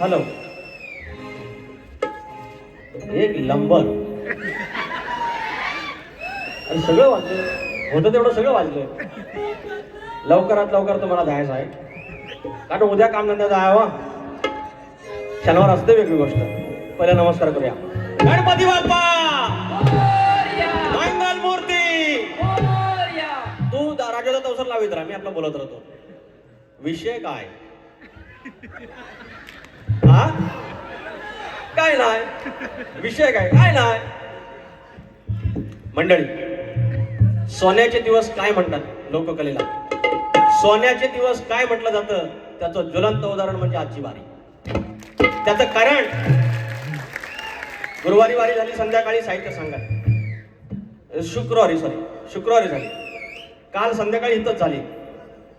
Hello, एक number. आणि सगळं वाजलं होतं तेवढं सगळं वाजलं. लवकरात लवकर तुम्हाला जायचं आहे, कारण उद्या काम धंदा जायवा. शनिवार असते वेगळी गोष्ट. पहिले नमस्कार करूया. गणपती बाप्पा मंगल मूर्ती. तू राजाचा तवसर लावित राहा, मी आपला बोलत राहतो. विषय काय? हा काय नाही विषय, काय काय नाही. मंडळी, सोन्याचे दिवस काय म्हणतात लोककलेला? सोन्याचे दिवस काय म्हटलं जातं? त्याचं ज्वलंत उदाहरण म्हणजे आजची वारी. त्याचं कारण, गुरुवारी वारी झाली, संध्याकाळी साहित्य संघात, शुक्रवारी झाली, काल संध्याकाळी इथंच झाली,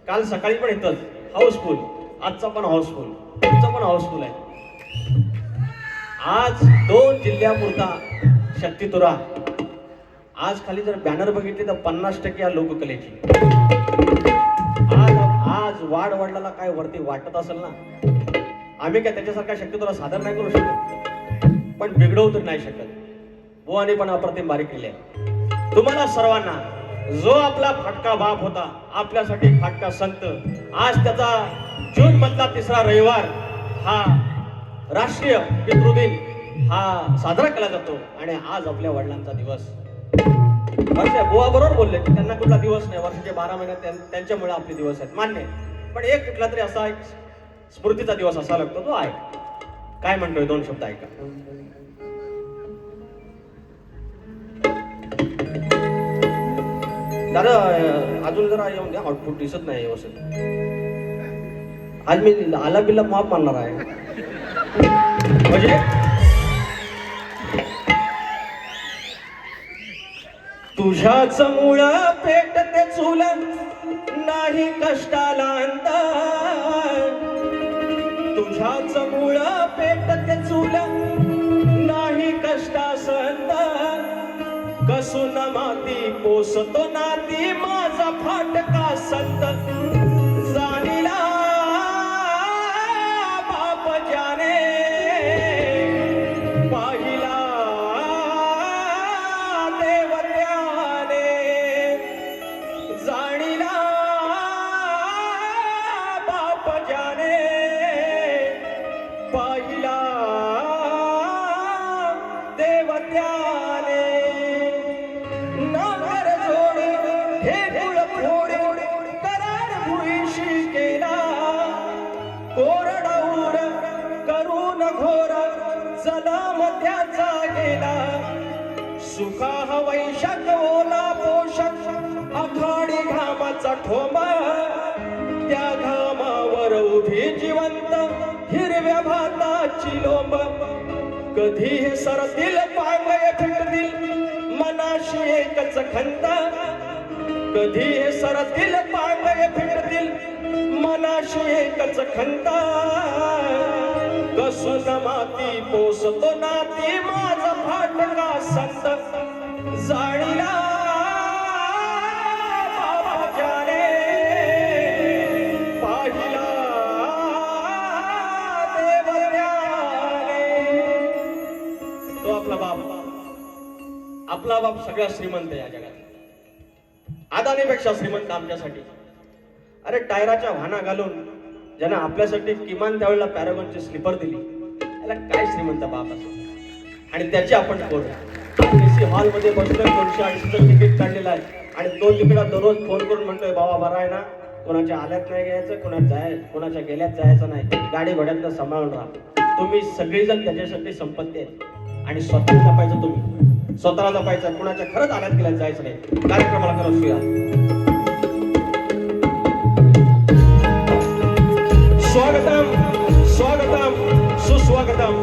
काल सकाळी पण इथंच हाऊसफुल, आजचा पण हाऊसफुल, तुमचं पण हाऊसफुल आहे. आज 2 जिल्ह्यापुरता शक्तितुरा. आज खाली जर बॅनर बघितले तर 50% या लोककलेची. आज वाढ वडिलाला काय वरती वाटत असेल ना, आम्ही काय त्याच्यासारखा शक्यतोला सादर नाही करू शकत, पण बिघडवू तर नाही शकत. बुवाने पण अप्रतिम बारीक केली आहे. तुम्हाला सर्वांना जो आपला फाटका बाप होता, आपल्यासाठी फाटका संत, आज त्याचा जून मधला 3रा रविवार हा राष्ट्रीय पितृदिन हा साजरा केला जातो. आणि आज आपल्या वडिलांचा दिवस. बुवा बरोबर बोलले की त्यांना कुठला दिवस नाही, वर्षाचे 12 महिन्यात त्यांच्यामुळे आपले दिवस आहेत, मान्य. पण एक कुठला तरी असा एक स्मृतीचा दिवस असा लागतो, तो आहे. काय म्हणतोय 2 शब्द ऐका. दादा अजून जरा येऊन द्या, आउटपुट दिसत नाही व्यवस्थित. आज मी आला बिल्ला माफ मानणार आहे. म्हणजे तुझ्याच मुळ पेटते चूल, नाही कष्टाला अंत. तुझ्याच मुळ पेटते चूल, नाही कष्टास अंत. कसून माती पोसतो नाती, माझा फाटका संत. जाणीला बाप जाने, पाहिला देव त्याने. जाणीला बाप जाने, पाहिला देव त्याने. नागर जोडी हे कुळ फोडी, करार भुईशी केला. कोरडौर करून घोर, जलम त्याचा गेला. सुखा वैशाख ओला पोषक, आखाडी घामाचा ठोंबा. त्या घामावर उभी जिवंत, हिरव्या भाताची लोंब. कधी सरतील पांगय फिरतील, मनाशी एकच खंत. कधी सरतील पांगय फिरतील, मनाशी एकच खंत. कसून माती पोसतो नाती, माझा फाटका संत. जाणीला बाबा जाने, पाहिला देव त्याने. तो आपला बाप, आपला बाप सगळ्यात श्रीमंत या जगात. अदानीपेक्षा श्रीमंत आमच्यासाठी. अरे टायराच्या वाहना घालून ज्यानं आपल्यासाठी किमान त्यावेळेला पॅरागॉनची स्लीपर दिली, त्याला काय श्रीमंत बाप असेल. आणि त्याची आपण पोर एसी हॉल मध्ये बसलोय, 280चं तिकीट काढलेलं आहे, आणि तो तिकडा दररोज फोन करून म्हणतोय, बाबा बरा आहे ना, कोणाच्या आल्यात नाही घ्यायचं, कोणाच्या गेल्यात जायचं नाही, गाडी घोड्यातनं सांभाळून राहा. तुम्ही सगळीजण त्याच्यासाठी संपत्ती आहेत, आणि स्वतः जपायचं, तुम्ही स्वतःला जपायचं, कुणाच्या खरंच आल्यात गेल्यात जायचं नाही. कार्यक्रमाला करा सुया. स्वागतम स्वागतम सुस्वागतम.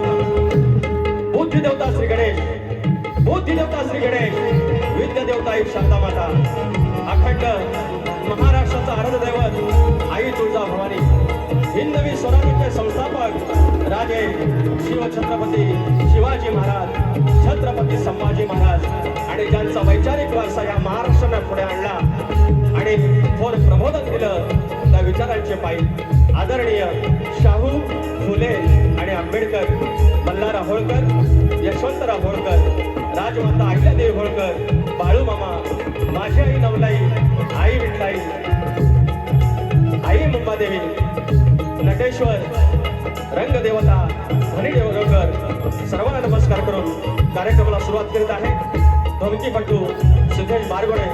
बुद्धी देवता श्री गणेश, बुद्धी देवता श्री गणेश, विद्या देवता एक शांता माता, अखंड महाराष्ट्राचा आराध्य दैवत आई तुळजा भवानी, हिंदवी स्वराज्याचे संस्थापक राजे शिवछत्रपती शिवाजी महाराज, छत्रपती संभाजी महाराज, आणि ज्यांचा वैचारिक वारसा या महाराष्ट्राने पुढे आणला आणि थोर प्रबोधन दिलं त्या विचारांचे पायी आदरणीय शाहू फुले आणि आंबेडकर, मल्हारराव होळकर, यशवंतराव होळकर, राजमाता अहिल्यादेवी होळकर, बाळू मामा, माझी आई नवलाई, आई विठलाई, आई मुंबादेवी, नटेश्वर, रंगदेवता, धनीदेव होळकर सर्वांना नमस्कार करून कार्यक्रमाला सुरुवात करीत आहे. ढोलकीपटू सिद्धेश बारगोडे,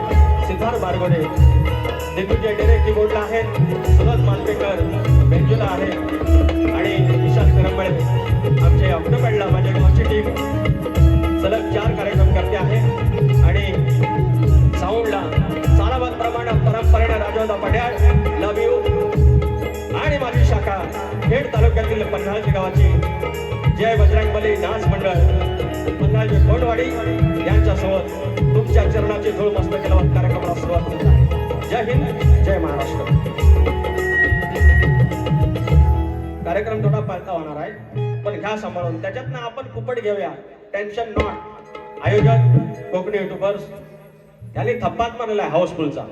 सिद्धार्थ बारगोडे, दिग्विजय डेरे कीबोर्डला आहेत, सुरज मालपेकर बेंजूला आहे आणि विशाल करंबळे आमचे ऑक्टोपॅडला माझ्या गावची टीम सलग 4 कार्यक्रम करते आहे. आणि साऊंडला सालाबाद परंपरेने राजवता पड्याळ, लव यू आणि माझी शाखा खेड तालुक्यातील पन्हाळजी गावाची जय बजरंगबली डान्स मंडळ पन्हाळजी कोटवाडी यांच्यासोबत तुमच्या चरणाची धूळ मस्तकेला कार्यक्रमाला सुरुवात होत आहे. जय हिंद, जय महाराष्ट्र. कार्यक्रम थोडा पळता होणार आहे पण घ्या सांभाळून, त्याच्यातनं आपण कुपट घेऊया, टेन्शन नॉट. आयोजक कोकणी युट्यूबर्स त्यांनी थप्पात मारलेला आहे हाऊसफुलचा,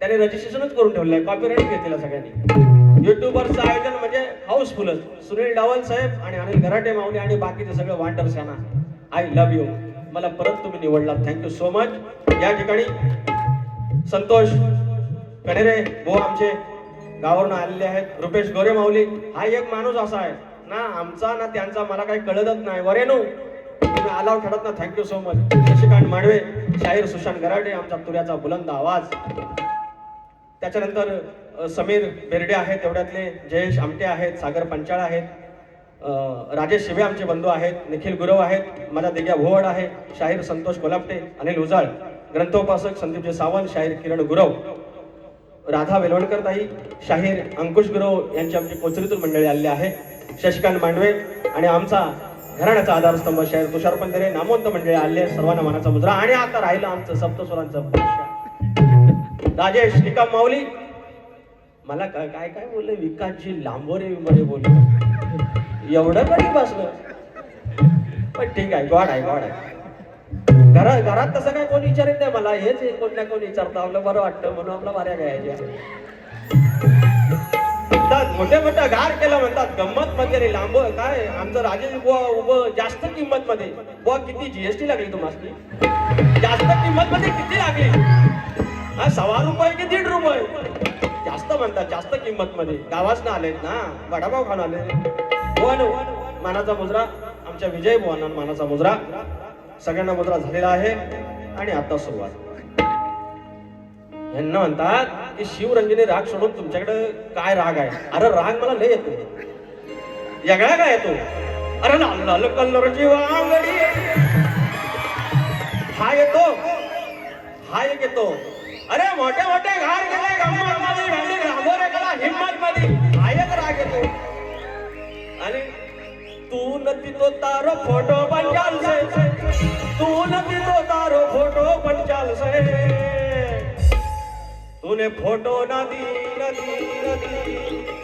त्याने रजिस्ट्रेशनच करून ठेवलं आहे, कॉपीराईट घेतलेला सगळ्यांनी. युट्यूबरचं आयोजन म्हणजे हाऊसफुलच. सुनील डावल साहेब आणि अनिल गराटे माऊली आणि बाकीचे सगळे वांडर्स यांना आय लव्ह यू. मला परत तुम्ही निवडला, थँक्यू सो मच. या ठिकाणी संतोष कणेरे भाऊ आमचे गावावरून आलेले आहेत, रुपेश गोरे माऊली. हा एक माणूस असा आहे ना आमचा ना त्यांचा मला काही कळतच नाही. वरेनो तुम्ही आलाव खेळत ना, थँक्यू सो मच. शशिकांत माडवे, शाहीर सुशांत गराटे, आमचा तुऱ्याचा बुलंद आवाज. त्याच्यानंतर समीर बेर्डे आहेत, तेवढ्यातले जयेश आमटे आहेत, सागर पंचाळ आहेत, राजेश शिवे आमचे बंधू आहेत, निखिल गुरव आहेत, माझा दिग्या भोवड आहे, शाहीर संतोष कोलापटे, अनिल उजाळ, ग्रंथोपासक संदीपजी सावंत, शाहीर किरण गुरव, राधा वेलवणकर ताई, शाहीर अंकुश गुरव यांची आमची कोचरीतून मंडळी आलेली आहे, शशिकांत मांडवे आणि आमचा घराण्याचा आधारस्तंभ शाहीर तुषार पंधरे, नामवंत मंडळी आले, सर्वांना मानाचा मुजरा. आणि आता राहिलं आमचं सप्तस्वरांचं राजेश निकम माऊली. मला काय काय काय बोलले, विकासजी लांबोरे मध्ये बोलले, एवढं कधी बसलं पण ठीक आहे, गॉड आहे, गॉड आहे. घरात तसं काय कोणी विचारित नाही मला, हेच कोण ना कोण विचारतं, आपलं बरं वाटतं म्हणून आपला वाऱ्या घ्यायच्या. मोठे मोठं गार केलं म्हणतात, गंमत मध्ये लांब काय आमचं राजेश बुवा उभं जास्त किंमत मध्ये. बुवा किती जीएसटी लागली तुम्हाला, जास्त किंमत मध्ये किती लागली? हा 1.25 रुपये की 1.5 रुपये जास्त म्हणतात, जास्त किंमत मध्ये. गावात ना आलेत ना, वडापाव खाऊन आले. बुवानो मानाचा मुजरा, आमच्या विजय बुवांना मानाचा मुजरा. सगळ्यांना मुजरा झालेला आहे. आणि आता सुरुवात. यांना म्हणतात की शिवरंजनी राग सोडून तुमच्याकडे काय राग आहे? अरे राग मला लय येतो, वेगळा काय येतो? अरे लाल लाल कलरची वांगडी हा येतो, हा एक येतो. अरे मोठे मोठे घार गेले गंमत मध्ये, भेंडी घाबोरे गेला हिम्मत मध्ये, हा एक राग येतो. आणि तू नती तो तारो फोटो पंचाल से, तू नती तो तारो फोटो पंचाल से, तूने फोटो ना दी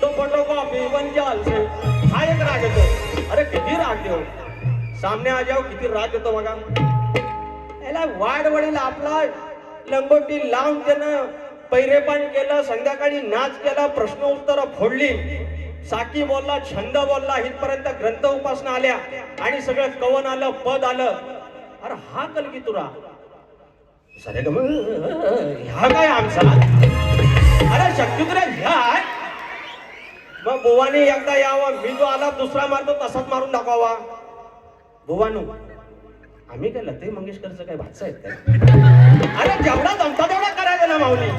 तो फोटो कॉपी पंचाल से, हा एक राग येतो. अरे किती राग देऊ, सामने आ जाओ, किती राग येतो बघा. याला वाढ वडील आपला लंगोटी लावून त्यानं पैरेपान केलं, संध्याकाळी नाच केला, प्रश्न उत्तर फोडली, साकी बोलला, छंद बोलला, इथपर्यंत ग्रंथ उपासना आल्या आणि सगळं कवन आलं, पद आलं. अरे हा कलगी तुरा सरे ग ह्या काय आमचा? अरे शक्ती तुला ह्या. मग बुवानी एकदा यावं, मी जो आला दुसरा मारतो तसाच मारून दाखवावा. बुवानू आम्ही काय लते मंगेशकरचं काय भाषा आहेत काय? अरे जेवढा जमता तेवढा करायचं ना माऊली.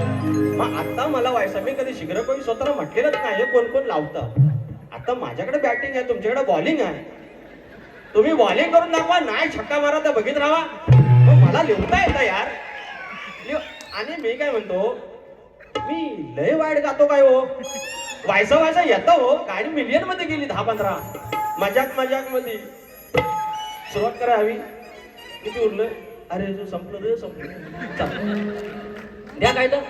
मग आता मला व्हायचं, मी कधी शीघ्र कोणी स्वतःला म्हटलेलंच नाही कोण कोण लावतं. आता माझ्याकडे बॅटिंग आहे, तुमच्याकडे बॉलिंग आहे. तुम्ही बॉलिंग करून दाखवा, नाही छक्का मारा तर बघित राहा. मग मला लिहता येतं यार. आणि मी काय म्हणतो, मी लय वाईट गातो काय हो? व्हायचं येतं हो. गाडी मिलियन मध्ये गेली 10-15 मजाक मध्ये. सुरुवात करा हवी. किती उरलं? अरे जो संपलं द्या काय तर.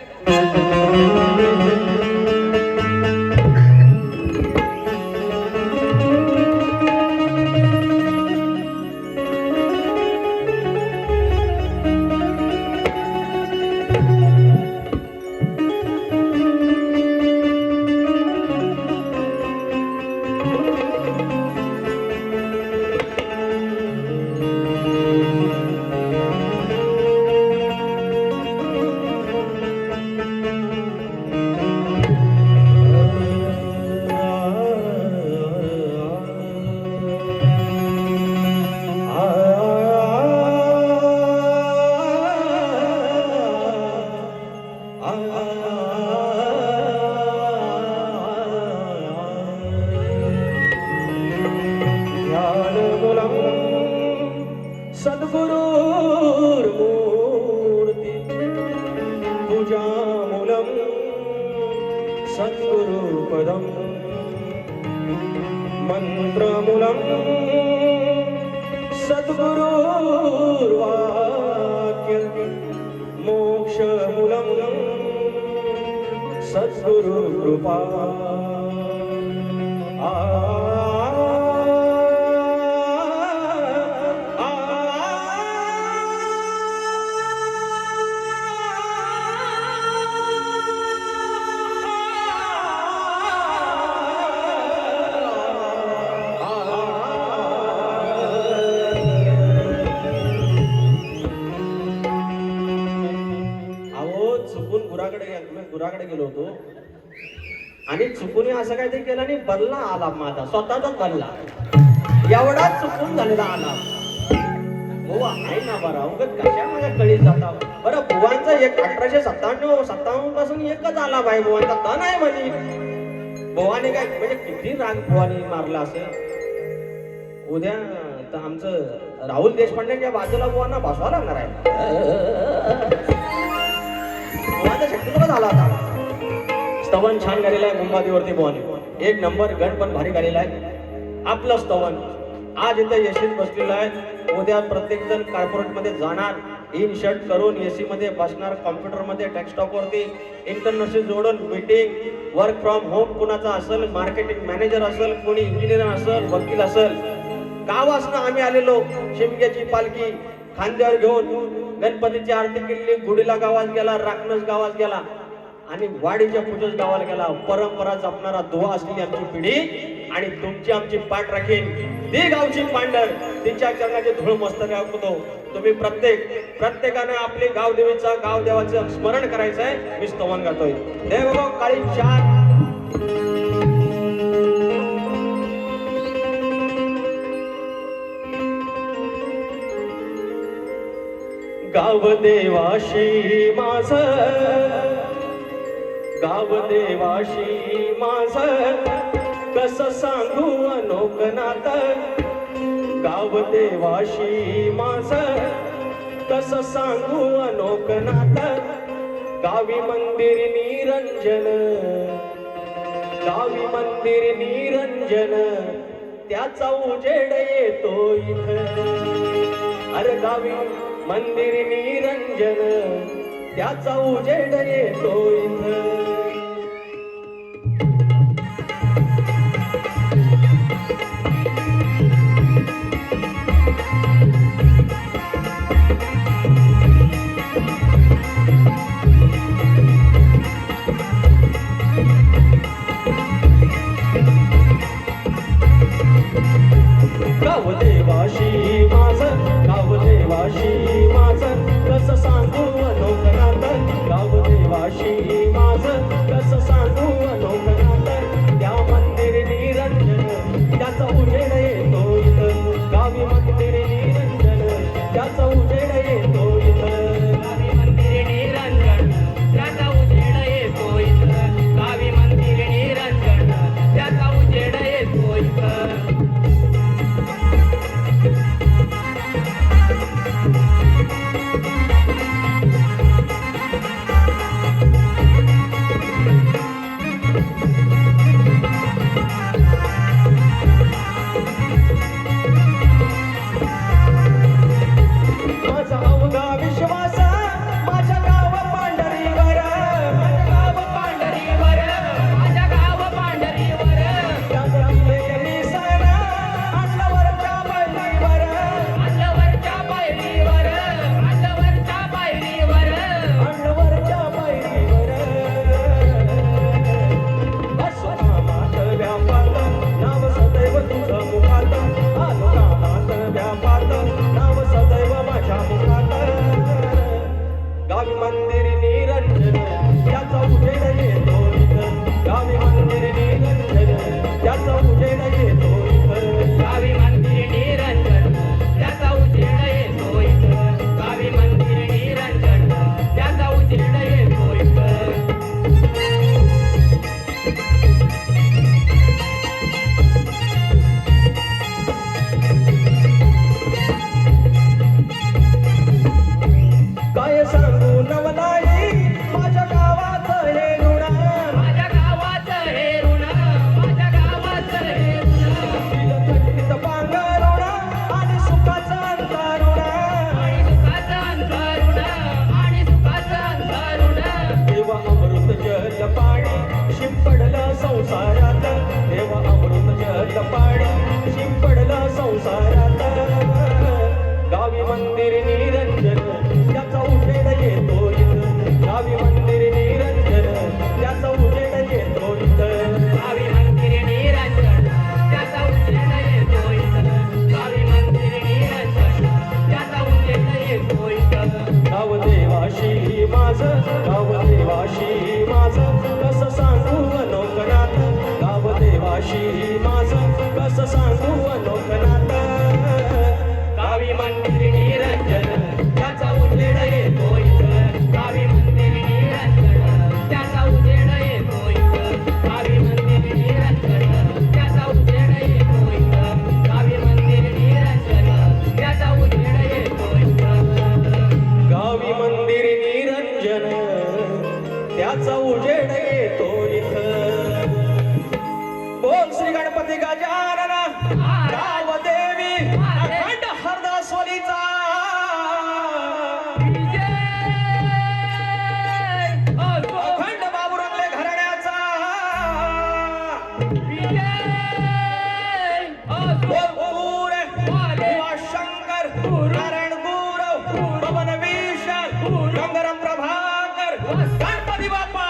ध्यानमूलं सद्गुरुर्मूर्ति पूजामूलं सद्गुरुपदं मन्त्रमूलं सद्गुरुर्वाक्य मोक्षमूलं सद्गुरुकृपा गुराकडे गेलो होतो आणि चुकून असं काहीतरी केलं आणि बल्ला आला माझा स्वतःचाच बल्ला एवढा चुकून झालेला आला. बुवा आहे ना बरा उगत कशा माझ्या कळीत जाता बरं. बुवांचा एक 1857 पासून एकच आला भाई बुवांचा तण आहे म्हणे. बुवाने काय म्हणजे किती राग बुवाने मारला असेल. उद्या तर आमचं राहुल देशपांडेच्या बाजूला बुवांना बसवा लागणार आहे. बुवांचा शक्यतो झाला होता. स्तवन छान गालेलं आहे मुंबादेवरती बुवाने. एक नंबर गण पण भारी गालेला आहे आपलं स्तवन. आज इथं यशीत बसलेलं आहे. उद्या प्रत्येक जण कॉर्पोरेट मध्ये जाणार, इन शर्ट करून एसी मध्ये बसणार, कॉम्प्युटर मध्ये डेस्कटॉप वरती इंटरनेटशी जोडून मीटिंग, वर्क फ्रॉम होम कुणाचा असेल, मार्केटिंग मॅनेजर असेल, कोणी इंजिनियर असेल, वकील असेल. गावासनं आम्ही आलेलो शिमग्याची पालखी खांद्यावर घेऊन गणपतीची आरती केली. गुढीला गावात गेला, राखणस गावात गेला आणि वाडीच्या पूजस गावाला गेला. परंपरा जपणारा दुवा असलेली आमची पिढी आणि तुमची आमची पाठ राखीन ती गावची पांढर, तिच्या चरणाची धूळ मस्तक होतो. तुम्ही प्रत्येकाने आपली गावदेवीचा गावदेवाचं स्मरण करायचं आहे. मी स्तवन गातोय. देव काळी चार गावदेवाशी माझं, गावदेवाशी माझं कसं सांगू अनोख नातं. गावदेवाशी माझं कसं सांगू अनोख नातं. गावी मंदिर निरंजन, गावी मंदिर निरंजन, त्याचा उजेड येतो इथं. अरे गावी मंदिर निरंजन, त्याचा उजेड येतो इथं. गावदेवाशी माझं, गावदेवाशी माझं कसं सांगू अनोख नातं. गावदेवाशी मंदिर निरंजन त्याचा उजेड येतो इथं गावी मंदिर निरंजन त्याचा उजेड येतो इथं गावी मंदिर निरंजन त्याचा उजेड येतो इथं गावी मंदिर निरंजन त्याचा उजेड येतो इथं गावी मंदिर निरंजन त्याचा उजेड येतो इथं. बोल श्री गणपती गजानन राव देवी अखंड हरदासवलीचा अखंड बाबुरंगले घराण्याचा बोल बुवा शंकर नारायण गुरव पवन विशाल गंगाराम प्रभाकर गणपती बाप्पा.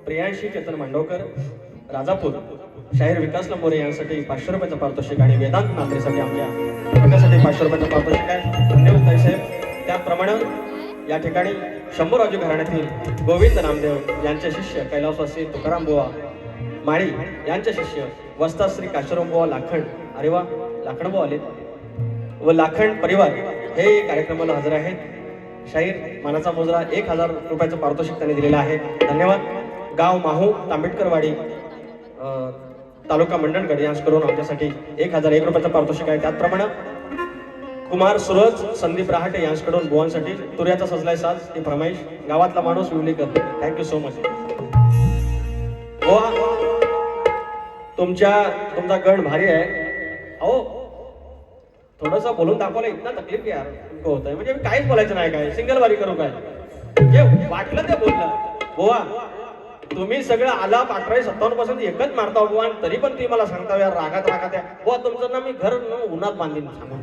प्रियांशी चेतन मांडवकर राजापूर शाहीर विकासला मोरे यांसाठी 500 रुपयाचं पारितोषिक आणि वेदांत नात्रेसाठी आमच्या वर्गासाठी 500 रुपयाचं पारितोषिक आहे. धन्यवाद ताईसाहेब. त्याचप्रमाणे या ठिकाणी शंभूराजू घराण्यातील गोविंद नामदेव यांचे शिष्य कैलासवासी तुकाराम बुवा माळी यांचे शिष्य वस्ता श्री काशीराम बुवा लाखंड. अरे वा, लाखंड बुवा आले व लाखंड परिवार हे कार्यक्रमाला हजर आहेत. शाहीर मानाचा मुजरा 1000 रुपयाचं पारितोषिक त्यांनी दिलेलं आहे. धन्यवाद. गाव माहू तांबेडकरवाडी तालुका मंडणगड यांच्याकडून आमच्यासाठी 1001 रुपयाचं पारितोषिक आहे. त्याचप्रमाणे कुमार सूरज संदीप रहाटे यांच्याकडून बुवांसाठी तुऱ्याचा सजलाय साज ही फरमाईश. गावातला माणूस विवलीकर. Thank you so much. बुवा तुमचा गण भारी आहे. अहो थोडंसं बोलून दाखवलं. इतना तकलीफ यार तुमको होत आहे. म्हणजे मी काहीच बोलायचं नाही. काय सिंगल वारी करू काय जे वाटलं ते बोललं. बुवा तुम्ही सगळं आला 1857 पासून एकच मारता बुवा आणि तरी पण ती मला सांगता यार रागात या बुवा तुमचं ना मी घर उन्हात बांधीन सांगून.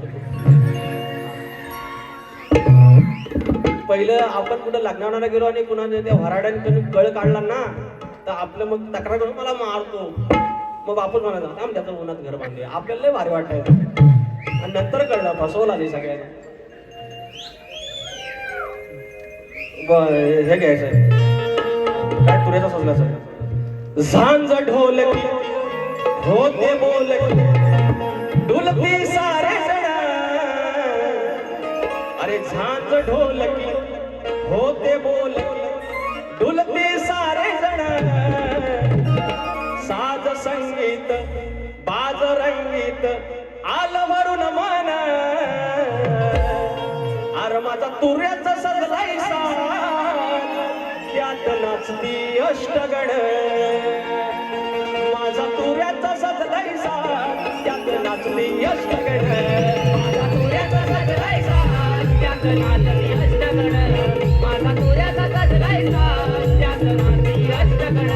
पहिलं आपण कुठं लग्नावणाला गेलो आणि कुणा त्या वराड्याने तुम्ही कळ काढला ना तर आपलं मग तक्रार करून मला मारतो. मग आपण म्हणायचं आम त्याचं उन्हात घर बांधले. आपल्याला लय भारी वाटायचं आणि नंतर कळलं फसवलं आली सगळ्यांना. हे घ्यायचंय काय तुऱ्याचा सजला सर. झांज ढोलकी होते बोलकी ढोलकी सारे जण. अरे झांज ढोलकी होते बोलकी ढोलकी सारे जण. साज संगीत बाज रंगीत आलं भरून मन. अरे माझा तुऱ्याचा सजलाय त्यात नाचती अष्टगण. माझा तुऱ्याचा सजलाय त्यात नाचती अष्टगण. माझा तुऱ्याचा सजलाय त्यात नाचती अष्टगण. माझा तुऱ्याचा सजलाय त्यात नाचती अष्टगण.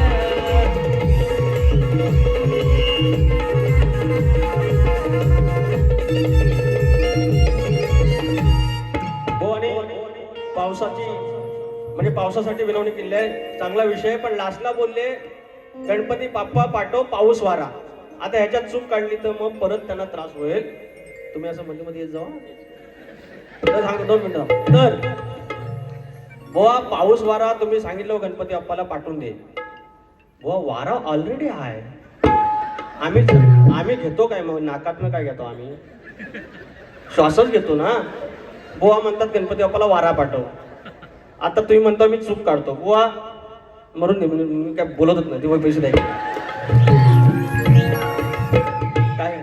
पावसासाठी विनवणी केली आहे. चांगला विषय. पण लास्टला बोलले गणपती बाप्पा पाठव पाऊस वारा. आता ह्याच्यात चूक काढली तर मग परत त्यांना त्रास होईल. तुम्ही असं मध्ये मध्ये येत जावा. तर सांग 2 मिनिटं. तर बुवा पाऊस वारा तुम्ही सांगितलं गणपती बाप्पाला पाठवून दे. बुवा वारा ऑलरेडी आहे. आम्ही घेतो काय मग नाकातनं काय घेतो आम्ही श्वासच घेतो ना. बुवा म्हणतात गणपती बाप्पाला वारा पाठव. आता तुम्ही म्हणता मी चूक काढतो बुवा मरून दे मी काय बोलतच नाही तेव्हा पैसे द्यायचे काय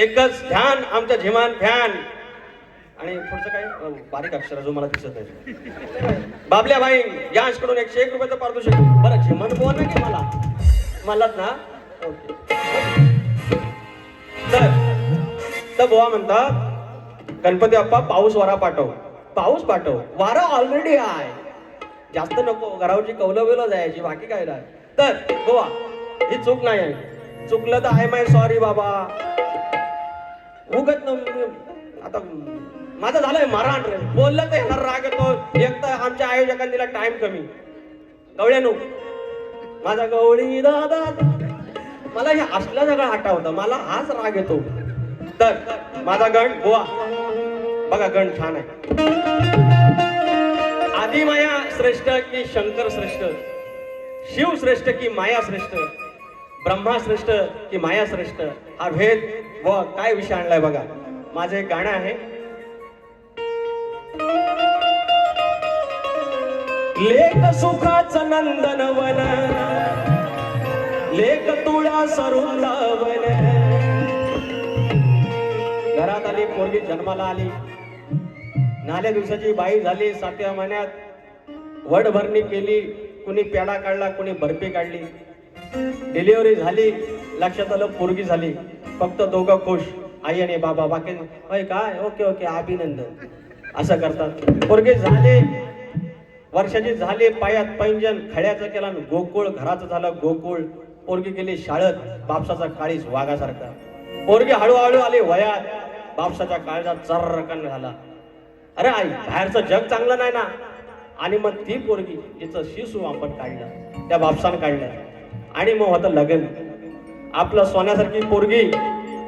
एकच ध्यान आमच्या झिमान ध्यान आणि पुढचं काय बारीक अक्षर जो मला दिसत नाही. बाबल्या भाई यांकडून 101 रुपयाचं पारितोषिक. बरं झिमन बोल ना की मलाच ना. ओके तर बुवा म्हणतात गणपती बाप्पा पाऊस वारा पाठव. पाऊस पाठव वारा ऑलरेडी आहे जास्त नको घरावरची कौलं बिलं जायची बाकी काय नाही. तर बुवा ही चूक नाही आहे. चुकलं तर आहे माय सॉरी बाबा. उगत आता माझं झालंय मारहाण रे. बोललं तर ह्याला राग येतो. एक तर आमच्या आयोजकांनी दिला टाइम कमी. गवळ्यानो माझा गवळी दादा मला हे असला सगळा आठवतं मला हाच राग येतो. तर माझा गण बुवा बघा गण छान आहे. आदिमाया श्रेष्ठ की शंकर श्रेष्ठ, शिव श्रेष्ठ की माया श्रेष्ठ, ब्रह्मा श्रेष्ठ की माया श्रेष्ठ हा भेद व काय विषय आणलाय बघा. माझं एक गाणं आहे. लेख सुखाचं नंदनवन लेख तुळा सरुंदावन. घरात आली पोरगी जन्माला आली. नाल्या दिवसाची बाई झाली. 7व्या महिन्यात वड भरणी केली. कुणी पेडा काढला कुणी बर्फी काढली. डिलिव्हरी झाली. लक्षात आलं पोरगी झाली. फक्त दोघं खुश आई आणि बाबा. बाकी होय काय ओके ओके अभिनंदन असं करतात. पोरगी झाली वर्षाची झाली. पायात पैंजण खड्याचं केला गोकुळ. घराचं झालं गोकुळ. पोरगी गेली शाळेत बापसाचा काळीस वाघासारखा. पोरगी हळूहळू आली वयात. बापसाच्या काळजात चर्रकन झाला. अरे आई बाहेरचं जग चांगलं नाही ना. आणि मग ती पोरगी तिचं शिशू आपण काढलं त्या बापसानं काढलं आणि मग होतं लग्न. आपलं सोन्यासारखी पोरगी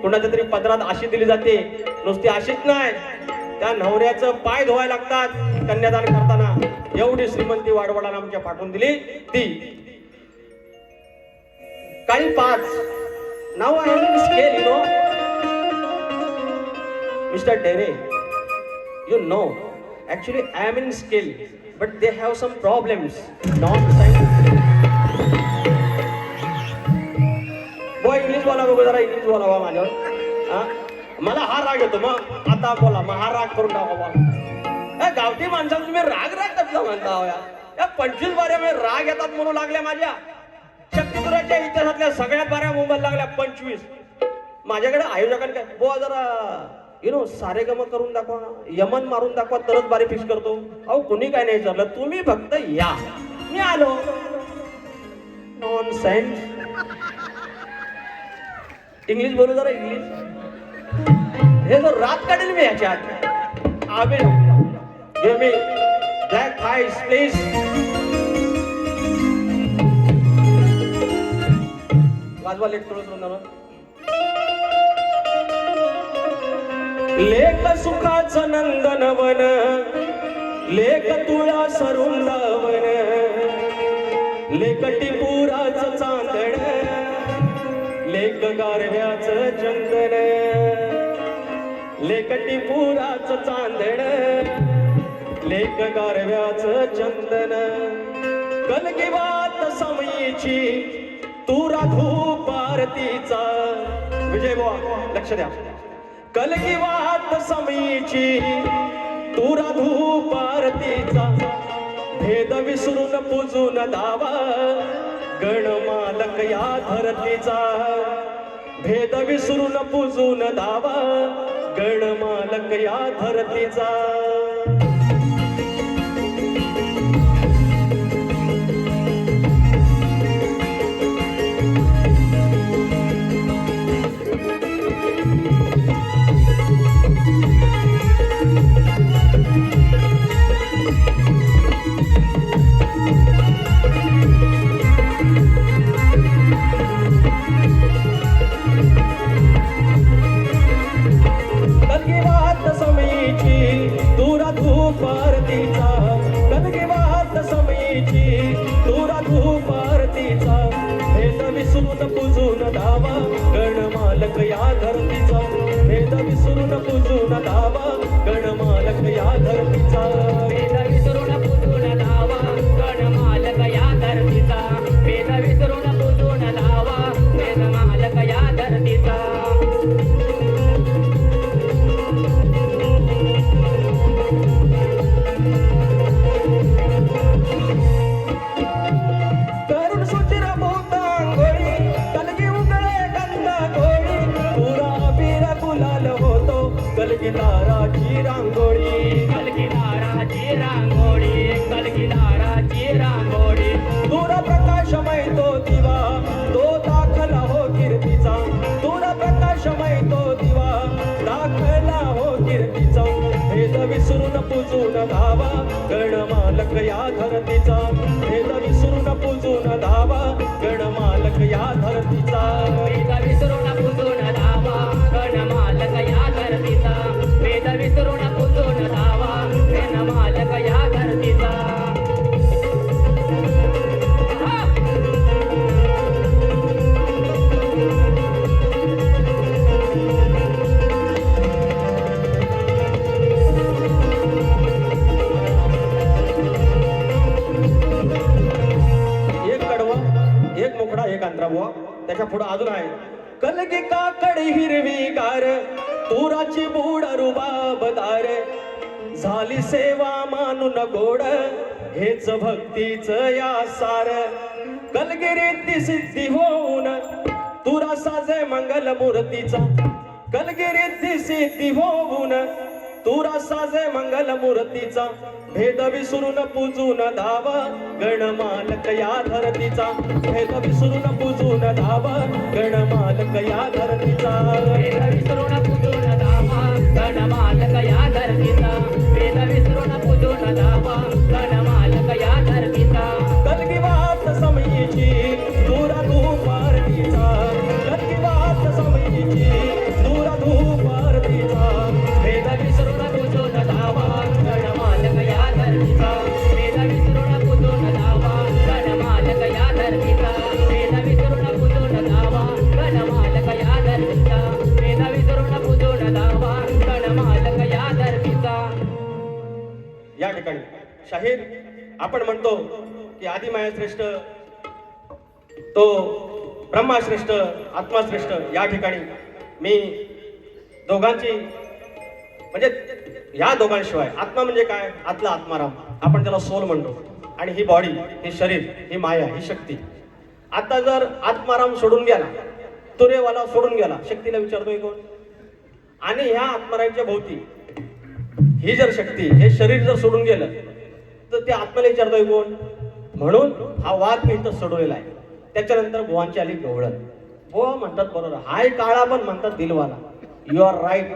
कुणाच्या तरी पदरात अशी दिली जाते. नुसती अशीच नाही त्या नवऱ्याचं पाय धुवायला लागतात कन्यादान करताना. एवढी श्रीमंती वाडवडानं आमच्या पाठवून दिली ती. काही 5 नाव आहे scale you know mister Dere. You know, actually I am in scale, but they have some problems. Boy, English बोला बघू जरा इंग्लिश बोलावा माझ्यावर. मला हा राग येतो मग आता बोला मग हा राग करून टाका. गावठी माणसाला तुम्ही राग कसला म्हणता हो या 25 बाऱ्या राग येतात म्हणू लागल्या माझ्या. शक्तिपुराच्या इतिहासातल्या सगळ्यात बाऱ्या मुंबईला लागल्या 25. माझ्याकडे आयोजकांनी काय बोला जरा सारे गम करून दाखवा यमन मारून दाखवा तरच बारी फिक्स करतो. अहो कुणी काय नाही विचारलं तुम्ही फक्त या. मी आलो. नॉनसेन्स. इंग्लिश बोलू जरा इंग्लिश. हे जर रात काढेल मी ह्याच्यात. आवे give me black eyes please. वाजवा लेट थोडं. लेख सुखाचं नंदनवन लेख तुळा सरुंदावन लेख टिपुराचं चांदण लेख गारव्याचं चंदन लेख टिपुराचं चांदण लेख गारव्याचं चंदन. कलगीवात समयीची तू राधू पारतीचा. विजय बुवा लक्ष द्या. कलगीवात समयीची तू राधू पारतीचा. भेद विसरून पूजून धावा गणमालक या धरतीचा. भेद विसरून पूजून धावा गणमालक या धरतीचा. समयीची दूर या धरतीचा भेद विसरून पूजून धावा गणमालक या धरतीचा वेद विसरून पूजून धावा गणमालक या धरतीचा वेद विसरून पूजून धावा वेदमालक या धरतीचा करुण सुचिर भूतांगोळी कलगी उकळे गंधा गोळी पुरा बीर गुलाल होतो कलगीदाराची रांगोळी कलगीदाराची रांगोळी कलगीदाराची रांगोळी दूर प्रकाशमय तो दिवा तो दाखला हो कीर्तीचा दूर प्रकाशमय तो दिवा दाखला हो कीर्तीचा भेद विसरून पूजून धावा गणमालक या धरतीचा भेद विसरून पूजून धावा गणमालक या धरतीचा वेद विसरून पूजून धावा गणमालक या धरतीचा वेद विसरून पूजून धावा गणमालक या धरतीचा एक कडवा एक मोकळा एक आंध्रा बुवा त्याच्या पुढे अजून आहे कलगी काकडी हिरवी गार तुराची बूड रुबाबदार झाली सेवा मानून गोड हेच भक्तीच या सार कलगिरी सिद्धी होऊन तुरा साजे मंगल मूर्तीचा कलगिरी सिद्धी होऊन तुरा साजे मंगल मूर्तीचा भेद विसरून पूजून धावा गणमालक या धरतीचा भेद विसरून पूजून धावा गणमालक या धरतीचा वेद विसरून पूजून धावा गणमालक या धरतीचा वेद विसरून पूजून धावा गणमालक या धरतीचा कलगी वात समयीची दूरा धूप आरतीचा कलगी वात समयीची दूरा धूप आरतीचा वेद विसरून पूजून धावा गणमालक या धरतीचा वेद विसरून पूजून धावा गणमालक या धरतीचा वेद विसरून पूजून धावा गणमालक या धरतीचा वेद विसरून पूजून धावा गणमालक या धरतीचा या ठिकाणी शाहीर आपण म्हणतो की आदिमाया श्रेष्ठ तो ब्रह्मा श्रेष्ठ आत्मा श्रेष्ठ या ठिकाणी मी दोघांची म्हणजे या दोघांशिवाय आत्मा म्हणजे काय आतला आत्माराम आपण त्याला सोल म्हणतो आणि ही बॉडी हे शरीर ही माया ही शक्ती आता जर आत्माराम सोडून गेला तुरेवाला सोडून गेला शक्तीला विचारतोय कोण आणि ह्या आत्मारामच्या भोवती ही जर शक्ती हे शरीर जर सोडून गेलं तर ते आत्म्याला विचारतोय कोण म्हणून हा वाद मी इथं सोडवलेला आहे त्याच्यानंतर बुवांची आली गवळण बुवा म्हणतात बरोबर हाय काळा पण म्हणतात दिलवाला you are right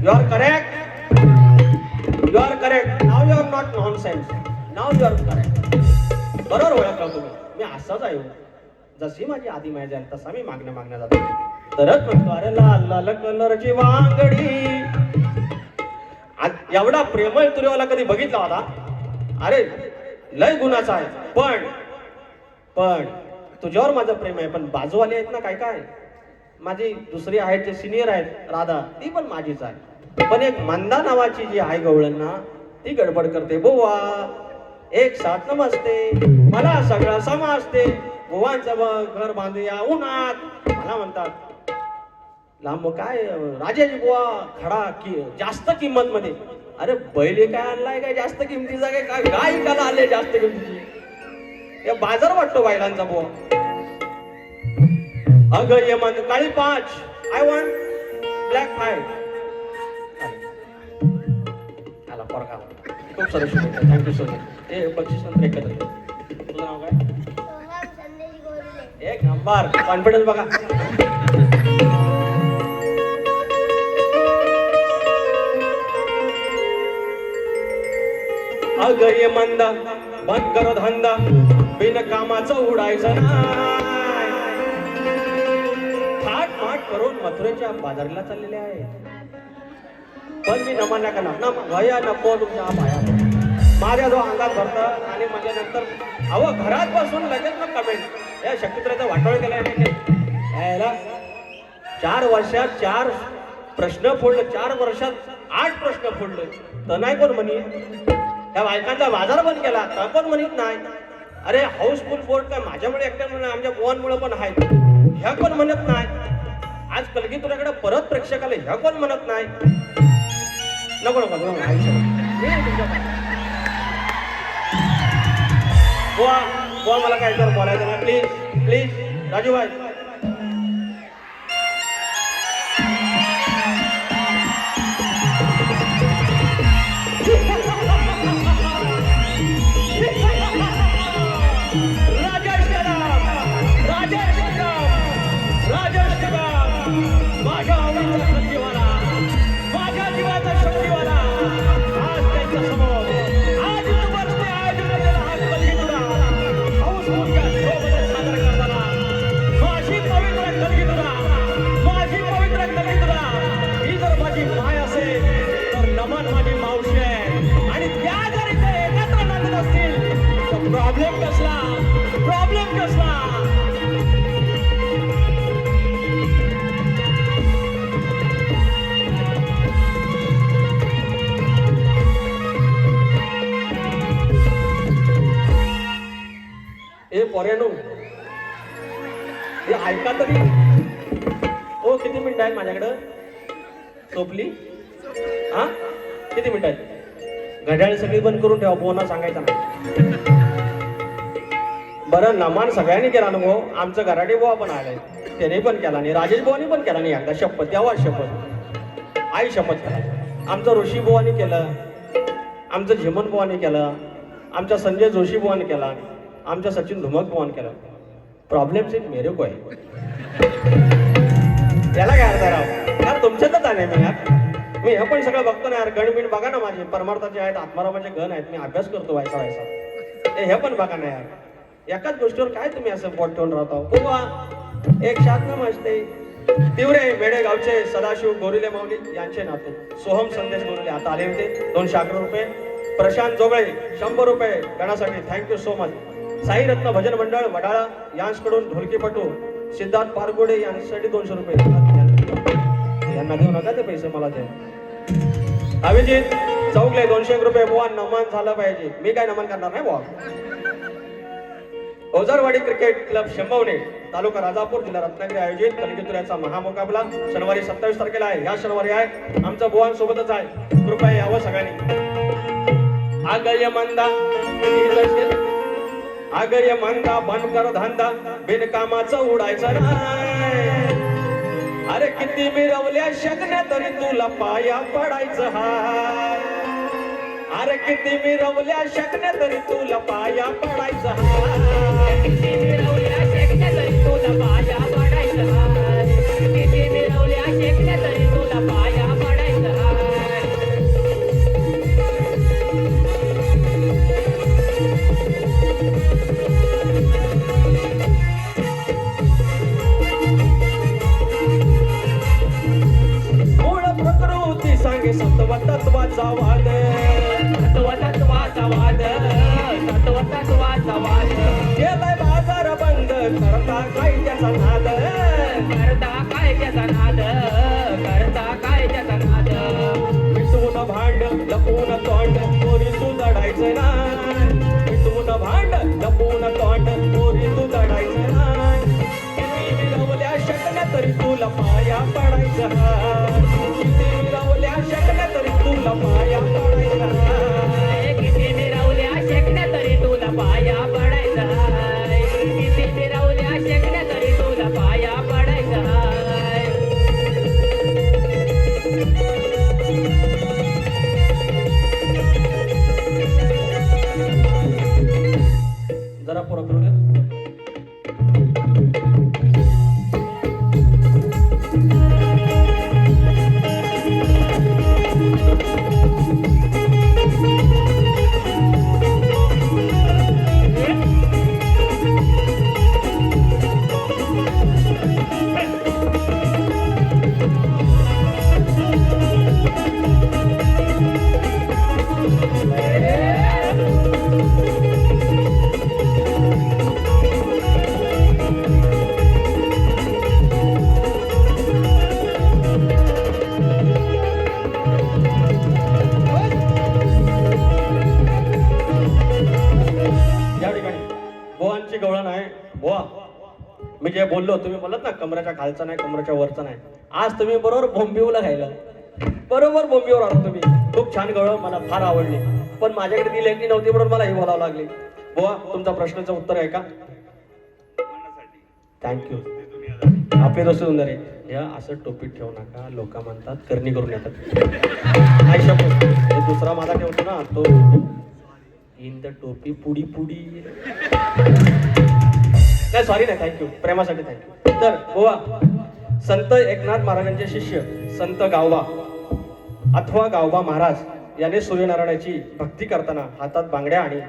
you are correct नाव यू आर नॉट नॉनसेन्स नाव यू आर करेक्ट बरोबर ओळखला तुम्ही मी असाच आहे जशी माझी आधी माया जाईल तसा मी मागण्या जातो तरच म्हणतो अरे लाल लाल कलरची वांगडी एवढा प्रेमळ तुरेवाला कधी बघितला होता अरे लय गुणाचा आहे पण तुझ्यावर माझं प्रेम आहे पण बाजूवाले आहेत ना काय माझी दुसरी आहेत जे सिनियर आहेत राधा ती पण माझीच आहे पण एक मंदा नावाची जी आहे गवळण ना ती गडबड करते बुवा एक साथ नमस्ते मला सगळं समजते बुवांचं घर बांधूया उन्हात मला म्हणतात लांब काय राजाजी बुवा खडा की जास्त किंमत मध्ये अरे बैल काय आणलाय काय जास्त किमतीचा काय गाय काला आले जास्त किमतीची या बाजार वाटतो बैलांचा बुवा अग ये मन काळी 5 आय वॉन्ट ब्लॅक 5 आला परका खूप सारे शुभेच्छा थँक्यू सो मच हे बक्षीस नंतर एकत्र तुझं नाव काय सोहम संदेश गोरले एक नंबर कॉन्फिडन्स बघा अग ये मंदा बंद कर धंदा बिन कामाचं उडायचं नाही थाट माट करून मथुरेच्या बाजारला चाललेले आहे पण मी नमान्या का ना भया नको तुमच्या पाया माझ्या जो अंगात भरतं आणि माझ्या नंतर अहो घरात बसून लगेच मग कमेंट या शक्तित्राचा वाटोळ केलाय यायला 4 वर्षात 4 प्रश्न फोडलं, 4 वर्षात 8 प्रश्न फोडले, तर नाही कोण म्हणे. त्या बायकांचा बाजार बंद केला, तर कोण म्हणत नाही. अरे हाऊसफुल बोर्ड काय माझ्यामुळे एकट्यामुळे, आमच्या बुवांमुळे पण आहेत, ह्या कोण म्हणत नाही. आज कलगीतुऱ्याकडे परत प्रेक्षकाला ह्या कोण म्हणत नाही. नको नको नको, आयुष्य मी आहे तुमच्या पाठी. बुवा बुवा मला काय तर बोलायचं ना, प्लीज प्लीज राजूभाई. माझ्या आवडीचा शक्तीवाला, माझ्या जीवाचा शक्तीवाला आज त्यांच्या समोर, आज इथं बसते, आज इथं हात कलगीतुरा हाऊसफुलच्या शोमध्ये सादर करताना माझी पवित्र कलगीतुरा, माझी पवित्र कलगीतुरा ही जर माझी माय असेल तर नमन माझी मावशी आहे. आणि त्या जर इथे एकत्र नांदत असतील तर प्रॉब्लेम कसला, प्रॉब्लेम कसला. ए पोऱ्यानो, हे ऐका तरी. ओ किती मिनिटं आहेत माझ्याकडं? सोपली हा, किती मिनिटं आहेत? घड्याळ सगळी बंद करून ठेवा, बोना सांगायचा नाही. बरं नमान सगळ्यांनी केला ना भाऊ, आमचं घराडे बुवा पण आलाय, त्याने पण केला नाही, राजेश बुवानी पण केला नाही. एकदा शपथ द्यावा, शपथ आई शपथ केला. आमचं ऋषी बुवानी केलं, आमचं झिमन बुवानी केलं, आमच्या संजय जोशी बुवानी केला, आमच्या सचिन धुमक बुवान केला. प्रॉब्लेम सिर्फ मेरे को आहे. त्याला काय अर्थ राव यार, तुमच्यातच आहे मी यार. मी हे पण सगळं बघतो ना यार. गणबिण बघा ना माझे, परमार्थाचे आहेत, आत्मारामाचे गण आहेत, मी अभ्यास करतो व्हायचा व्हायचा. हे पण बघा ना यार. एकाच गोष्टीवर काय तुम्ही असं पोट ठेवून राहता. बुवा एक शातनामा असते. तिवरे बेडेगावचे सदाशिव गोरिले माऊली यांचे नातू सोहम संदेश गोरिले आता आले होते. 211 रुपये. प्रशांत जोगळे 100 रुपये गणासाठी, थँक्यू सो मच. साई रत्न भजन मंडळ वडाळा यांच्याकडून ढोलकीपटू सिद्धार्थ पारगोडे यांच्यासाठी 200 रुपये. यांना देऊ नका ते पैसे, मला ते. अभिजित चौगले 201 रुपये. बुवा नमन झालं पाहिजे. मी काय नमन करणार नाही बुवा. ओझरवाडी क्रिकेट क्लब शंभवणे तालुका राजापूर जिल्हा रत्नागिरी आयोजित कलगीतुऱ्याचा महामुकाबला शनिवारी 27 तारखेला आहे. या शनिवारी आहे. आमच्या बुवांसोबतच आहे. कृपया यावं सगळ्यांनी. आगय मंदा आगर्य मंदा बंद कर धंदा, बिनकामाचं उडायचं नाही. अरे किती मिरवल्या शगण्या तरी तुला पाया पडायचं हाय. अरे किती मिरवल्या शगण्या तरी तुला पाया पडायचं हाय. किती मिरवल्या शेकण्या तरी तुला पाया पडायचं हाय. किती मिरवल्या शेकण्या तरी तुला पाया पडायचं हाय. मूळ प्रकृती सांगे सत्व तत्वाचा वाद, तत्वाचा वाद, तत्वाचा वाद. केलाय बाजार बंद करता काय त्याचा नाद, करता काय त्याचा नाद, करता काय त्याचा नाद. मिटवून भांड लपवून तोंड पोरी तू दडायचं नाही. मिटवून भांड लपवून तोंड पोरी तू दडायचं नाही. किती मिरवल्या शकल्या तरी तुला पाया पडायचं हाय. किती मिरवल्या शकल्या तरी तुला पाया पडायचं हाय. किती मिरवल्या शेकण्या तरी तुला पाया पडायचं हाय. किती मिरवल्या शेकण्या तरी तुला पाया पडायचं हाय. जरा पुरा करू दे. बुवा मी जे बोललो तुम्ही बोलत ना कमराच्या खालचा नाही कमराच्या वरचा नाही, आज तुम्ही बरोबर बोंबिवला खायला बरोबर बोंबिवर आला तुम्ही. खूप छान गवळ मला फार आवडली, पण माझ्याकडे ती लेखणी नव्हती म्हणून मला हे बोलावं लागले. बुवा तुमच्या प्रश्नाचं उत्तर आहे का? थँक्यू. आपले दोस्त सुंदर आहे. या असं टोपीत ठेवू नका, लोक म्हणतात करणी करून येतात. आई शपथ हे दुसरा माझा ठेवतो ना तो इन द टोपी पुडी पुडी. नाही सॉरी नाही, थँक्यू, प्रेमासाठी थँक्यू. तर बुवा संत एकनाथ महाराजांचे शिष्य संत गावबा अथवा गावबा महाराज याने सूर्यनारायणाची भक्ती करताना हातात बांगड्या आणि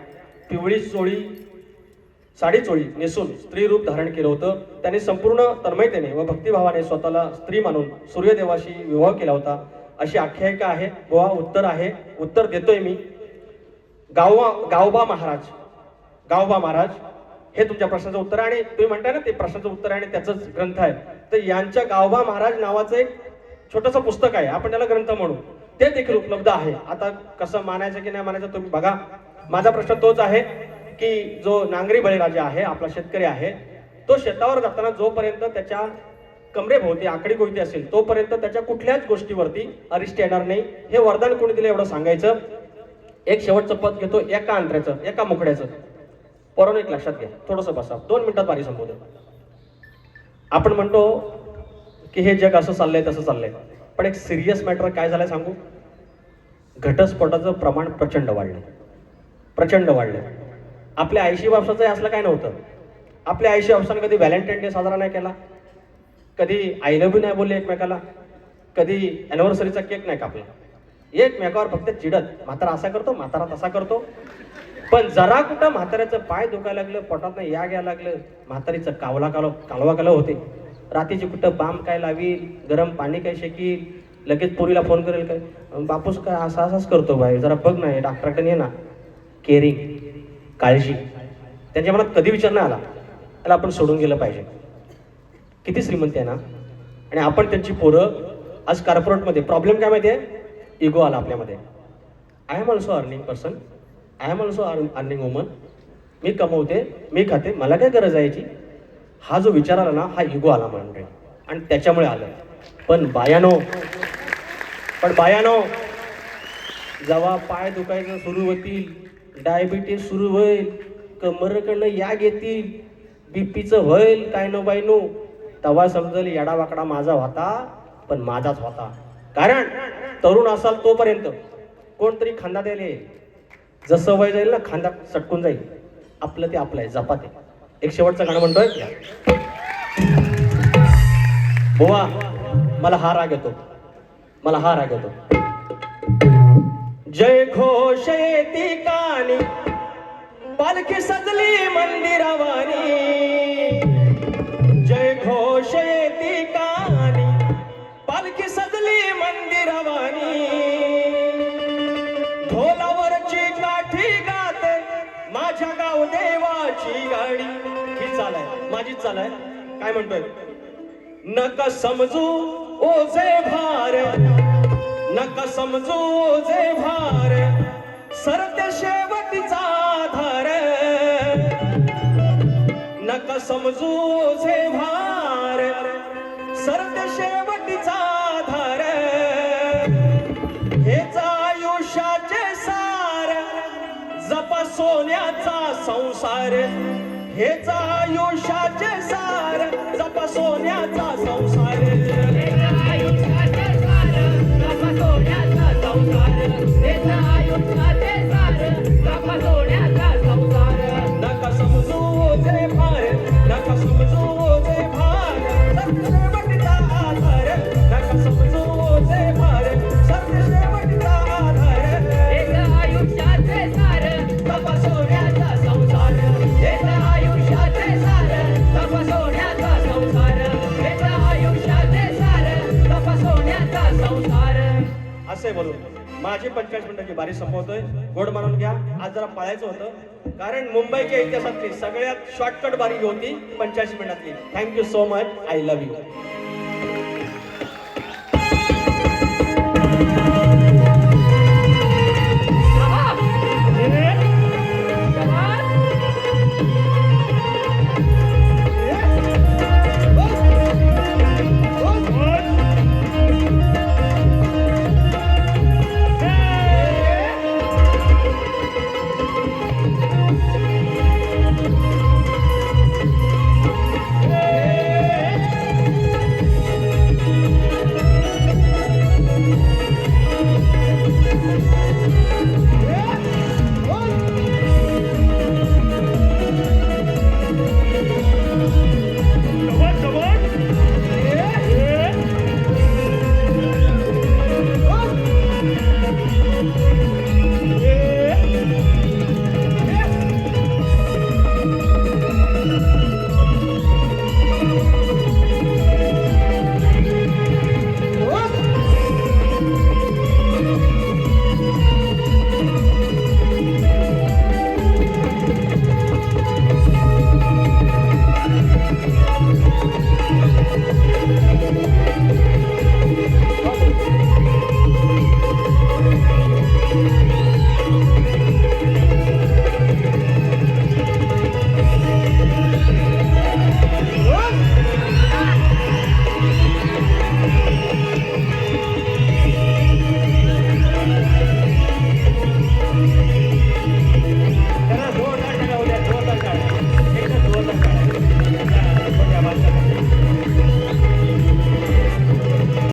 पिवळी साडी चोळी नेसून स्त्री रूप धारण केलं होतं. त्यांनी संपूर्ण तन्मयतेने व भक्तिभावाने स्वतःला स्त्री मानून सूर्यदेवाशी विवाह केला होता अशी आख्यायिका आहे. बुवा उत्तर देतोय मी. गावबा महाराज हे तुमच्या प्रश्नाचं उत्तर आहे आणि तुम्ही म्हणताय ना ते प्रश्नाचं उत्तर आहे आणि त्याचंच ग्रंथ आहे. तर यांच्या गावबा महाराज नावाचं एक छोटंसं पुस्तक आहे, आपण त्याला ग्रंथ म्हणू, ते देखील उपलब्ध आहे. आता कसं मानायचं की नाही मानायचं तुम्ही बघा. माझा प्रश्न तोच आहे की जो नांगरी बळीराजा आहे आपला शेतकरी आहे, तो शेतावर जाताना जोपर्यंत त्याच्या कमरेभोवती आकडी कोयती असेल तोपर्यंत त्याच्या कुठल्याच गोष्टीवरती अरिष्ट येणार नाही. हे वरदान कोणी दिलं एवढं सांगायचं. एक शेवटचं पद घेतो एका अंतऱ्याचं एका मुकड्याचं. पोरांनो एक लक्षात घ्या, थोडंसं बसा, 2 मिनिटात बारी संपवतो. आपण म्हणतो की हे जग असं चाललंय तसं चाललंय, पण एक सिरियस मॅटर काय झालंय सांगू? घटस्फोटाचं प्रमाण प्रचंड वाढलंय. आपल्या आईशी बापसाचं असलं काय नव्हतं. आपल्या आईशी बापसानं कधी व्हॅलेंटाईन डे साजरा नाही केला, कधी आय लव्ह यू नाही बोलले एकमेकाला, कधी अॅनिव्हर्सरीचा केक नाही कापला, एकमेकावर फक्त चिडत, म्हातारा असा करतो म्हातारा तसा करतो. पण जरा कुठं म्हाताऱ्याचं पाय दुखायला लागलं, पोटात या घ्यायला लागलं, म्हातारीचं कालवा होते, रात्रीची कुठं बाम काय लावील, गरम पाणी काय शेकील, लगेच पोरीला फोन करेल काय बापूस काय असाच करतो बाई, जरा बघ नाही डॉक्टरकडे ये ना. केअरिंग, काळजी त्यांच्या मनात कधी विचार नाही आला त्याला आपण सोडून गेलं पाहिजे. किती श्रीमंत आहे ना, आणि आपण त्यांची पोरं आज कॉर्पोरेटमध्ये. प्रॉब्लेम काय माहिती आहे? इगो आला आपल्यामध्ये. I am also earning person, I am also earning woman. मी कमवते, मी खाते, मला काय गरज आहे याची? हा जो विचार आला ना, हा इगो आला म्हणजे, आणि त्याच्यामुळे आलं. पण बायानो जेव्हा पाय दुखायचं सुरू होतील, डायबिटीस सुरू होईल, कमरकडनं या घेतील, बीपीचं होईल काय नो बाई नो, तेव्हा समजेल येडा वाकडा माझा होता, पण माझाच होता. कारण तरुण असाल तोपर्यंत कोणतरी खांदा द्यायला येईल, जसं वय जाईल ना खांदा सटकून जाईल. आपलं ते आपलं आहे, जपा ते. एक शेवटचं गाणं म्हणतोय. बुवा मला हा राग येतो. जय घोष येती कानी, पालखी सजली मंदिरावानी. जय घोष येती कानी, पालखी सजली मंदिरावानी. ढोलावरची काठी गाते माझ्या गाव देवाची गाडी. ही चाल आहे, माझीच चाल आहे. काय म्हणतोय? नका समजू ओझे भार, नका समजू ओझे भार, सरते शेवटीचा धार. नका समजू ओझे भार, सरते शेवटीचा धार. हेच आयुष्याचे सार, जपा सोन्याचा संसार. हेच आयुष्याचे सार, जपा सोन्याचा संसार. नका समजू ओझे भार, नका समजू ओझे भार, सरते शेवटीचा आधार. नका समजू ओझे भार, सरते शेवटीचा आधार. एक आयुष्याचे सार, जपा सोन्याचा संसार. एक आयुष्याचे सार, जपा सोन्याचा संसार. एक आयुष्याचे सार, जपा सोन्याचा संसार. असे बोलून माझी 45 मिनिटाची बारी संपवतोय. गोड मानून घ्या. आज जरा पळायचं होतं, कारण मुंबईच्या इतिहासातली सगळ्यात शॉर्टकट बारी होती 45 मिनिटातली. Thank you so much. I love you. A,